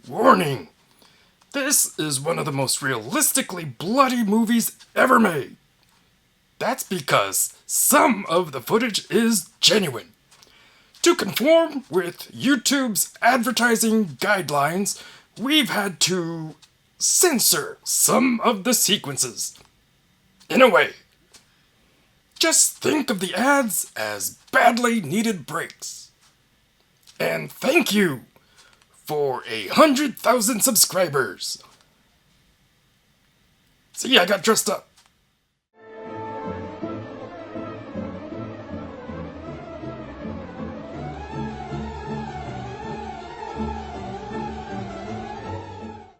Warning! This is one of the most realistically bloody movies ever made. That's because some of the footage is genuine. To conform with YouTube's advertising guidelines, we've had to censor some of the sequences. In a way, just think of the ads as badly needed breaks. And thank you for 100,000 subscribers. See, I got dressed up.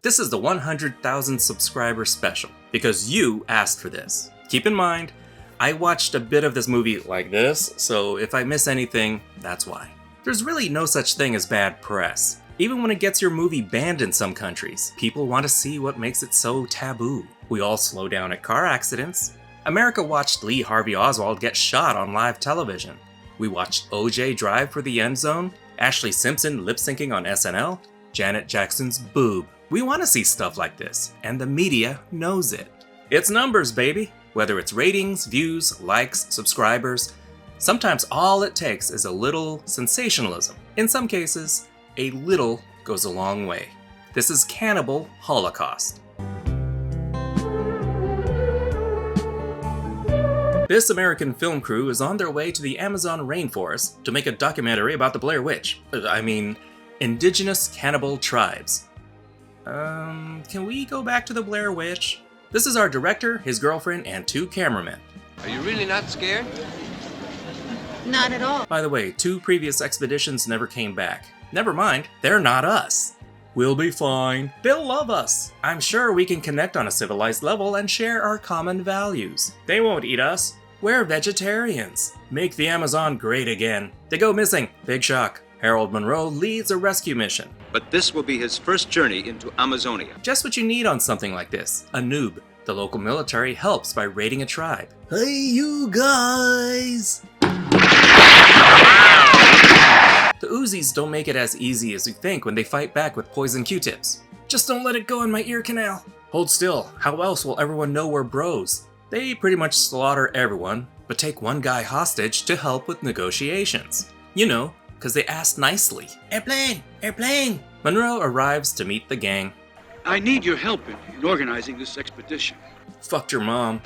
This is the 100,000 subscriber special, because you asked for this. Keep in mind, I watched a bit of this movie like this, so if I miss anything, that's why. There's really no such thing as bad press. Even when it gets your movie banned in some countries, people want to see what makes it so taboo. We all slow down at car accidents. America watched Lee Harvey Oswald get shot on live television. We watched OJ drive for the end zone, Ashley Simpson lip-syncing on SNL, Janet Jackson's boob. We want to see stuff like this, and the media knows it. It's numbers, baby. Whether it's ratings, views, likes, subscribers, sometimes all it takes is a little sensationalism. In some cases, a little goes a long way. This is Cannibal Holocaust. This American film crew is on their way to the Amazon rainforest to make a documentary about the Blair Witch. Indigenous cannibal tribes. Can we go back to the Blair Witch? This is our director, his girlfriend, and 2 cameramen. Are you really not scared? Not at all. By the way, 2 previous expeditions never came back. Never mind, they're not us. We'll be fine. They'll love us. I'm sure we can connect on a civilized level and share our common values. They won't eat us. We're vegetarians. Make the Amazon great again. They go missing. Big shock. Harold Monroe leads a rescue mission. But this will be his first journey into Amazonia. Just what you need on something like this. A noob. The local military helps by raiding a tribe. Hey, you guys! The Uzis don't make it as easy as you think when they fight back with poison Q-tips. Just don't let it go in my ear canal. Hold still. How else will everyone know we're bros? They pretty much slaughter everyone, but take one guy hostage to help with negotiations. You know, because they asked nicely. Airplane! Airplane! Monroe arrives to meet the gang. I need your help in organizing this expedition. Fucked your mom.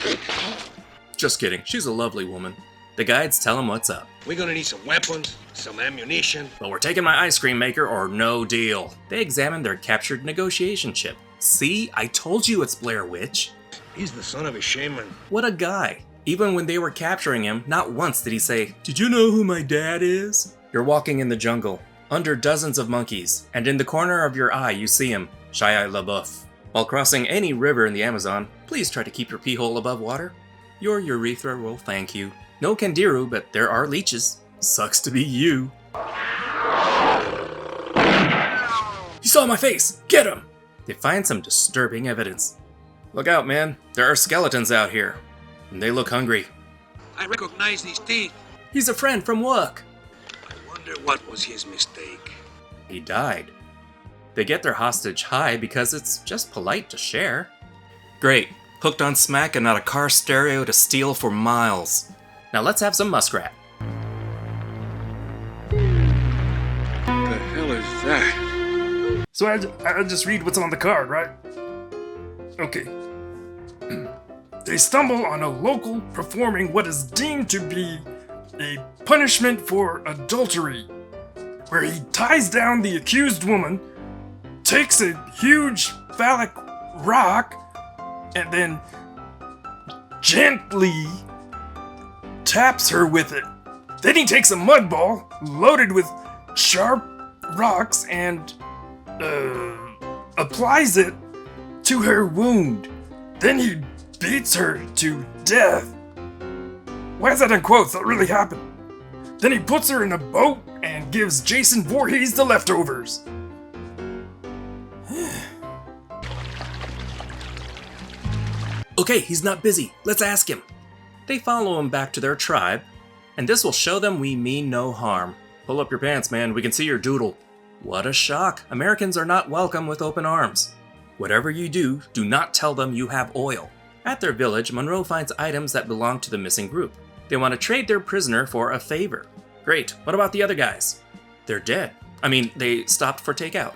Just kidding, she's a lovely woman. The guides tell him what's up. We're gonna need some weapons, some ammunition. But we're taking my ice cream maker or no deal. They examine their captured negotiation chip. See, I told you it's Blair Witch. He's the son of a shaman. What a guy. Even when they were capturing him, not once did he say, "Did you know who my dad is?" You're walking in the jungle, under dozens of monkeys, and in the corner of your eye you see him, Shia LaBeouf. While crossing any river in the Amazon, please try to keep your pee hole above water. Your urethra will thank you. No Candiru, but there are leeches. Sucks to be you. He saw my face! Get him! They find some disturbing evidence. Look out, man. There are skeletons out here. And they look hungry. I recognize these teeth. He's a friend from work. I wonder what was his mistake. He died. They get their hostage high because it's just polite to share. Great. Hooked on smack and not a car stereo to steal for miles. Now let's have some muskrat. What the hell is that? So I just read what's on the card, right? Okay. They stumble on a local performing what is deemed to be a punishment for adultery, where he ties down the accused woman, takes a huge phallic rock, and then gently taps her with it. Then he takes a mud ball loaded with sharp rocks and applies it to her wound. Then he beats her to death. Why is that in quotes? That really happened. Then he puts her in a boat and gives Jason Voorhees the leftovers. Okay, he's not busy. Let's ask him. They follow him back to their tribe, and this will show them we mean no harm. Pull up your pants, man. We can see your doodle. What a shock! Americans are not welcome with open arms. Whatever you do, do not tell them you have oil. At their village, Monroe finds items that belong to the missing group. They want to trade their prisoner for a favor. Great, what about the other guys? They're dead. I mean, they stopped for takeout.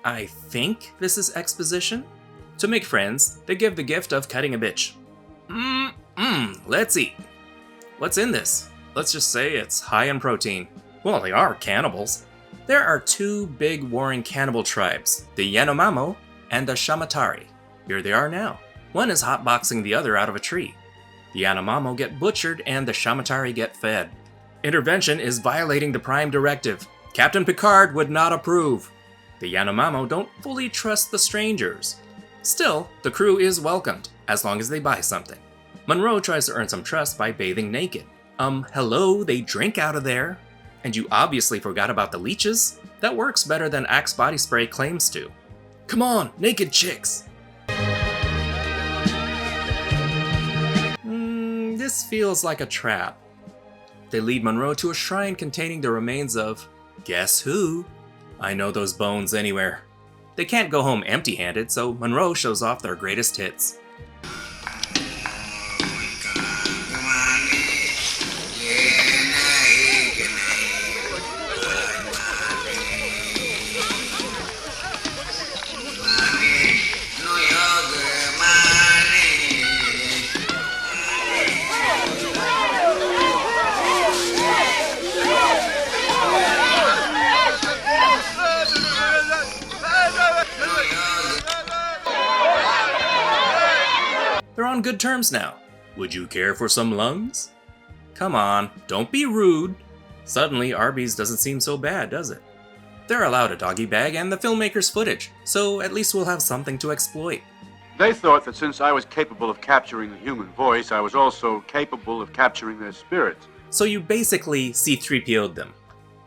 I think this is exposition? To make friends, they give the gift of cutting a bitch. Let's eat. What's in this? Let's just say it's high in protein. Well, they are cannibals. There are two big warring cannibal tribes, the Yanomamo and the Shamatari. Here they are now. One is hotboxing the other out of a tree. The Yanomamo get butchered and the Shamatari get fed. Intervention is violating the Prime Directive. Captain Picard would not approve. The Yanomamo don't fully trust the strangers. Still, the crew is welcomed, as long as they buy something. Monroe tries to earn some trust by bathing naked. Hello, they drink out of there. And you obviously forgot about the leeches? That works better than Axe body spray claims to. Come on, naked chicks! This feels like a trap. They lead Monroe to a shrine containing the remains of... guess who? I know those bones anywhere. They can't go home empty-handed, so Monroe shows off their greatest hits. They're on good terms now. Would you care for some lungs? Come on, don't be rude. Suddenly, Arby's doesn't seem so bad, does it? They're allowed a doggy bag and the filmmaker's footage, so at least we'll have something to exploit. They thought that since I was capable of capturing the human voice, I was also capable of capturing their spirits. So you basically C-3PO'd them.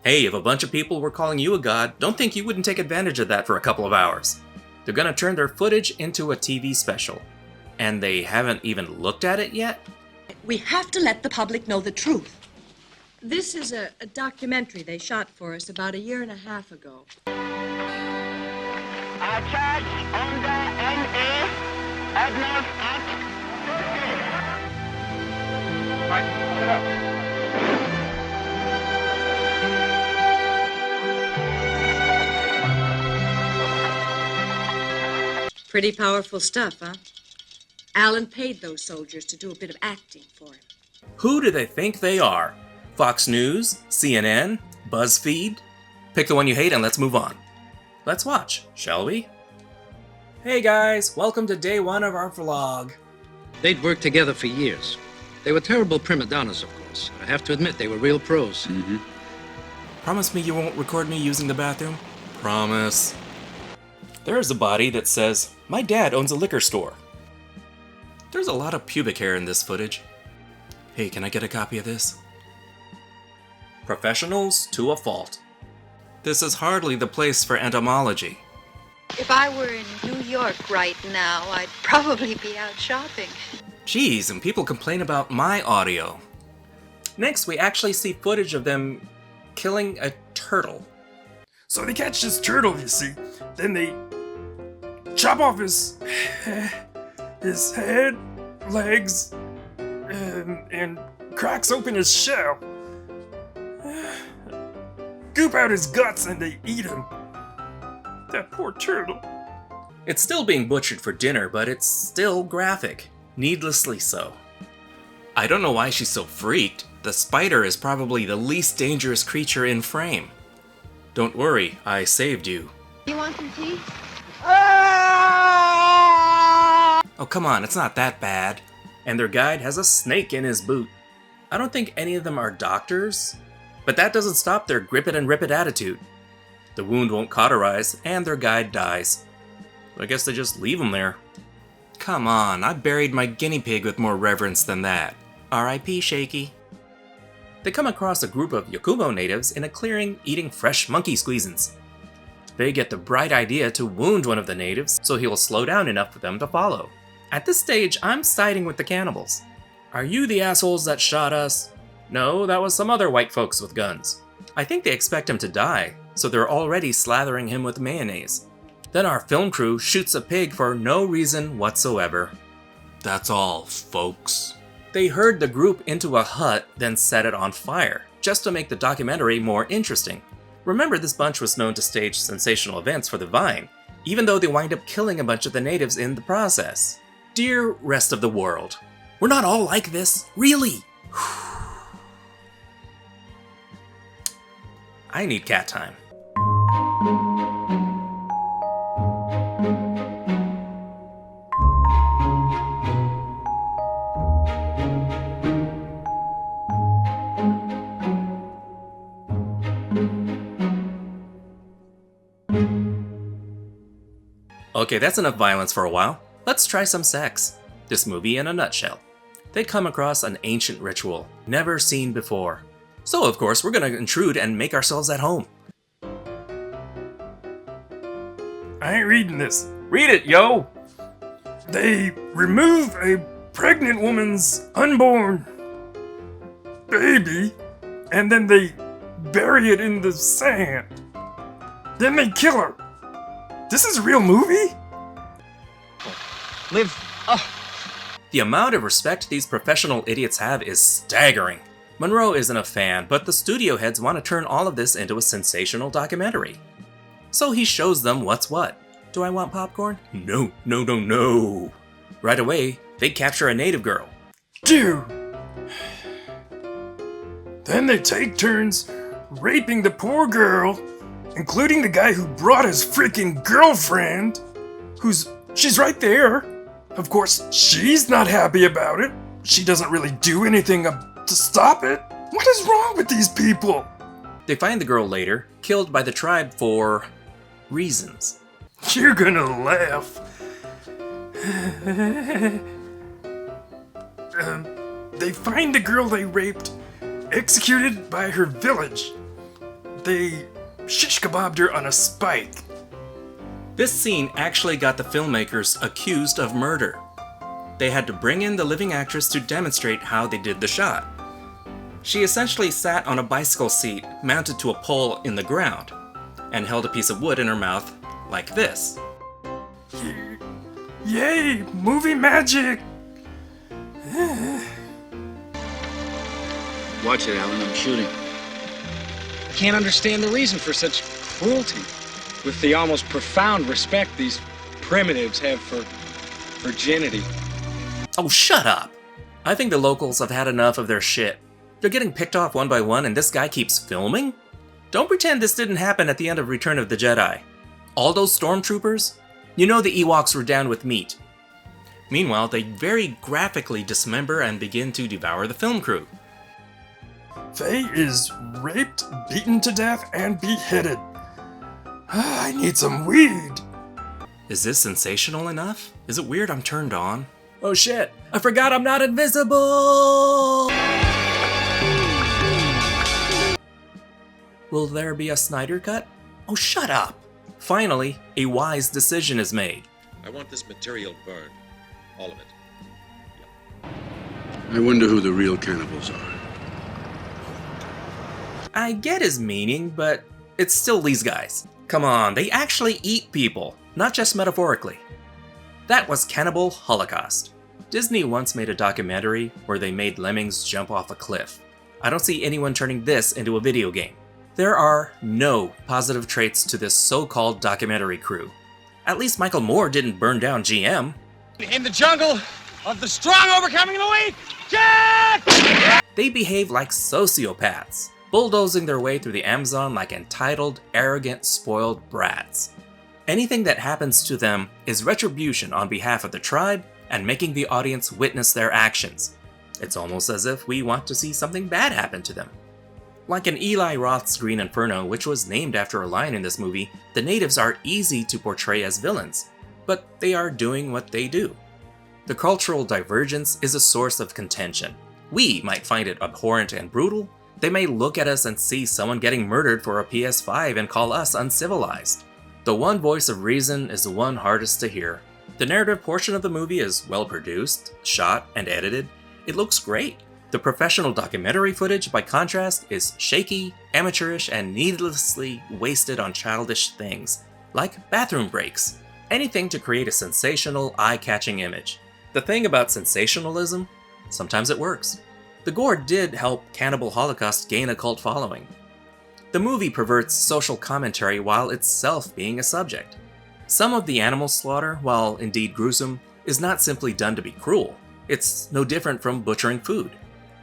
Hey, if a bunch of people were calling you a god, don't think you wouldn't take advantage of that for a couple of hours. They're gonna turn their footage into a TV special. And they haven't even looked at it yet? We have to let the public know the truth. This is a documentary they shot for us about 1.5 years ago. Charge under NA Admiral Act. Pretty powerful stuff, huh? Alan paid those soldiers to do a bit of acting for him. Who do they think they are? Fox News? CNN? BuzzFeed? Pick the one you hate and let's move on. Let's watch, shall we? Hey guys, welcome to day 1 of our vlog. They'd worked together for years. They were terrible prima donnas, of course. I have to admit, they were real pros. Promise me you won't record me using the bathroom? Promise. There's a body that says, "My dad owns a liquor store." There's a lot of pubic hair in this footage. Hey, can I get a copy of this? Professionals to a fault. This is hardly the place for entomology. If I were in New York right now, I'd probably be out shopping. Jeez, and people complain about my audio. Next, we actually see footage of them killing a turtle. So they catch this turtle, you see. Then they chop off his head, legs, and cracks open his shell. Goop out his guts and they eat him. That poor turtle. It's still being butchered for dinner, but it's still graphic. Needlessly so. I don't know why she's so freaked. The spider is probably the least dangerous creature in frame. Don't worry, I saved you. You want some tea? Oh, come on, it's not that bad. And their guide has a snake in his boot. I don't think any of them are doctors, but that doesn't stop their grip it and rip it attitude. The wound won't cauterize, and their guide dies. I guess they just leave him there. Come on, I buried my guinea pig with more reverence than that. R.I.P. Shaky. They come across a group of Yakumo natives in a clearing eating fresh monkey squeezins. They get the bright idea to wound one of the natives so he will slow down enough for them to follow. At this stage, I'm siding with the cannibals. Are you the assholes that shot us? No, that was some other white folks with guns. I think they expect him to die, so they're already slathering him with mayonnaise. Then our film crew shoots a pig for no reason whatsoever. That's all, folks. They herd the group into a hut, then set it on fire, just to make the documentary more interesting. Remember, this bunch was known to stage sensational events for the Vine, even though they wind up killing a bunch of the natives in the process. Dear rest of the world, we're not all like this, really. I need cat time. Okay, that's enough violence for a while. Let's try some sex. This movie in a nutshell. They come across an ancient ritual, never seen before. So of course, we're gonna intrude and make ourselves at home. I ain't reading this. Read it, yo! They remove a pregnant woman's unborn baby, and then they bury it in the sand. Then they kill her. This is a real movie? The amount of respect these professional idiots have is staggering. Monroe isn't a fan, but the studio heads want to turn all of this into a sensational documentary. So he shows them what's what. Do I want popcorn? No, no, no, no. Right away, they capture a native girl. Dude. Then they take turns raping the poor girl, including the guy who brought his freaking girlfriend, she's right there. Of course, she's not happy about it. She doesn't really do anything to stop it. What is wrong with these people? They find the girl later, killed by the tribe for reasons. You're gonna laugh. They find the girl they raped, executed by her village. They shish kebabbed her on a spike. This scene actually got the filmmakers accused of murder. They had to bring in the living actress to demonstrate how they did the shot. She essentially sat on a bicycle seat mounted to a pole in the ground and held a piece of wood in her mouth like this. Yay, movie magic! Watch it, Alan, I'm shooting. I can't understand the reason for such cruelty. With the almost profound respect these primitives have for virginity. Oh, shut up! I think the locals have had enough of their shit. They're getting picked off one by one and this guy keeps filming? Don't pretend this didn't happen at the end of Return of the Jedi. All those stormtroopers? You know the Ewoks were down with meat. Meanwhile, they very graphically dismember and begin to devour the film crew. Faye is raped, beaten to death, and beheaded. I need some weed. Is this sensational enough? Is it weird I'm turned on? Oh shit, I forgot I'm not invisible! Will there be a Snyder cut? Oh, shut up! Finally, a wise decision is made. I want this material burned. All of it. I wonder who the real cannibals are. I get his meaning, but it's still these guys. Come on, they actually eat people, not just metaphorically. That was Cannibal Holocaust. Disney once made a documentary where they made lemmings jump off a cliff. I don't see anyone turning this into a video game. There are no positive traits to this so-called documentary crew. At least Michael Moore didn't burn down GM. In the jungle of the strong overcoming the weak, Jack! They behave like sociopaths, bulldozing their way through the Amazon like entitled, arrogant, spoiled brats. Anything that happens to them is retribution on behalf of the tribe and making the audience witness their actions. It's almost as if we want to see something bad happen to them. Like in Eli Roth's Green Inferno, which was named after a line in this movie, the natives are easy to portray as villains, but they are doing what they do. The cultural divergence is a source of contention. We might find it abhorrent and brutal. They may look at us and see someone getting murdered for a PS5 and call us uncivilized. The one voice of reason is the one hardest to hear. The narrative portion of the movie is well produced, shot, and edited. It looks great. The professional documentary footage, by contrast, is shaky, amateurish, and needlessly wasted on childish things, like bathroom breaks. Anything to create a sensational, eye-catching image. The thing about sensationalism, sometimes it works. The gore did help Cannibal Holocaust gain a cult following. The movie perverts social commentary while itself being a subject. Some of the animal slaughter, while indeed gruesome, is not simply done to be cruel. It's no different from butchering food.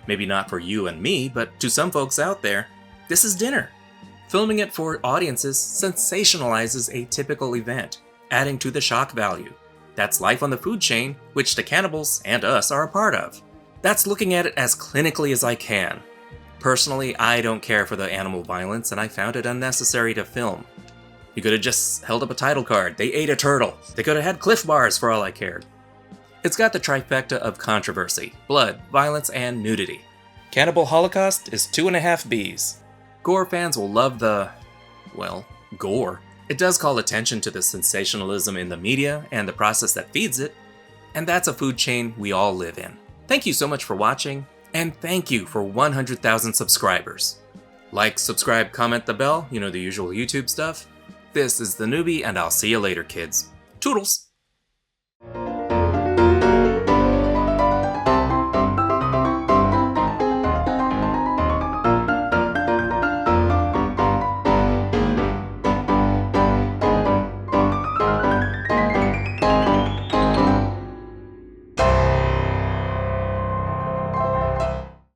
Maybe not for you and me, but to some folks out there, this is dinner. Filming it for audiences sensationalizes a typical event, adding to the shock value. That's life on the food chain, which the cannibals and us are a part of. That's looking at it as clinically as I can. Personally, I don't care for the animal violence, and I found it unnecessary to film. You could have just held up a title card. They ate a turtle. They could have had Cliff Bars for all I cared. It's got the trifecta of controversy, blood, violence, and nudity. Cannibal Holocaust is 2.5 Bs. Gore fans will love the, well, gore. It does call attention to the sensationalism in the media and the process that feeds it, and that's a food chain we all live in. Thank you so much for watching, and thank you for 100,000 subscribers. Like, subscribe, comment the bell, you know, the usual YouTube stuff. This is theNewBee, and I'll see you later, kids. Toodles!